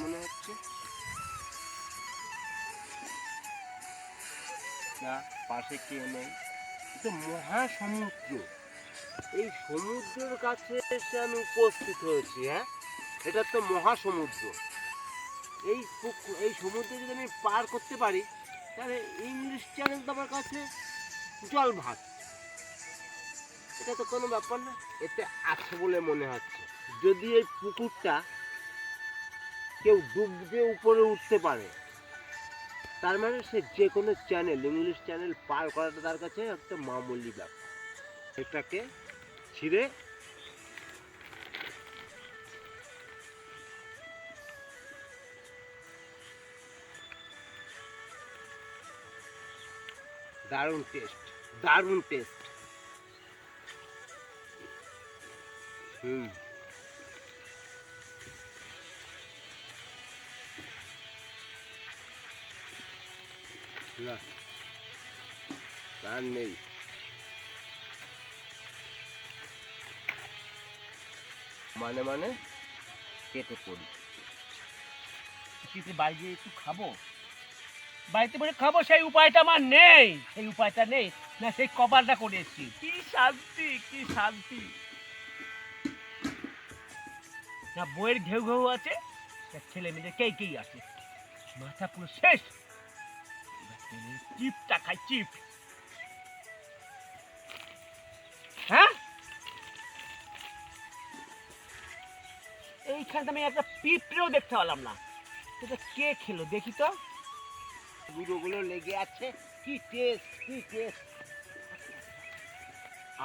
মনে হচ্ছে না, পাশে কেউ নেই। এটা মহাসমুদ্র। এই সমুদ্রের কাছে এসে আমি উপস্থিত হয়েছি। হ্যাঁ, এটা তো মহাসমুদ্র। এই সমুদ্র যদি আমি পার করতে পারি তাহলে ইংলিশ চ্যানেল তো আমার কাছে জল ভাত। এটা তো কোনো ব্যাপার না। এতে আছে বলে মনে হচ্ছে। যদি এই পুকুরটা কেউ ডুব দিয়ে উপরে উঠতে পারে, তার মানে সে যে কোনো চ্যানেল, ইংলিশ চ্যানেল পার করাটা তার কাছে একটা মামুলি ব্যাপার। এটাকে ছিঁড়ে দারুণ টেস্ট, দারুণ টেস্ট। না, তার নেই। মানে মানে কেটে পড়ি। বাড়ি গিয়ে একটু খাবো, বাড়িতে বসে খাবো, সেই উপায়টা আমার নেই। সেই উপায়টা নেই না, সেই কপালটা করে এসছি। কি শান্তি, কি শান্তি। না বইয়ের ঘেউ ঘেউ আছে, ছেলে মেয়েদের কেই আছে, মাথা পুরো শেষ। চিপটা খাই, চিপ। হ্যাঁ, এইখানে আমি একটা পিঁপড়েও দেখতে পেলাম না। এটা কে খেলো দেখি তো। গুঁড়োগুলো লেগে আছে। কি টেস্ট, কি টেস্ট।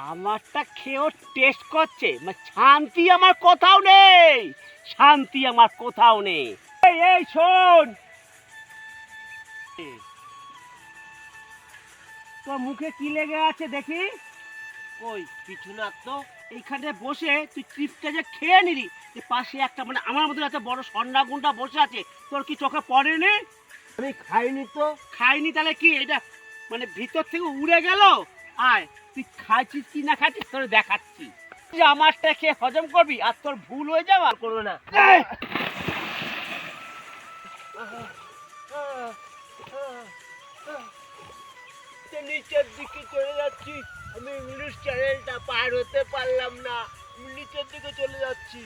আমারটা খেয়েও টেস্ট করছে, শান্তি আমার কোথাও নেই, শান্তি আমার কোথাও নেই। এই শোন, তোর মুখে কি লেগে আছে দেখি। ওই কিছু না তো। এইখানে বসে তুই চিপটা যে খেয়ে নিলি, যে পাশে একটা আমার মতো একটা বড় সন্নাগুন্ডা বসে আছে, তোর কি চোখে পড়েনি? আমি খাইনি তো। খাইনি তাহলে কি এটা ভিতর থেকে উড়ে গেল? আয়, তুই খাইছিস কি না খাইছিস তোর দেখাচ্ছি। যে আমারটা খেয়ে হজম করবি আর তোর ভুল হয়ে যাওয়া করো না। নিচের দিকে চলে যাচ্ছি আমি, ইংলিশ চ্যানেলটা পার হতে পারলাম না, নিচের দিকে চলে যাচ্ছি।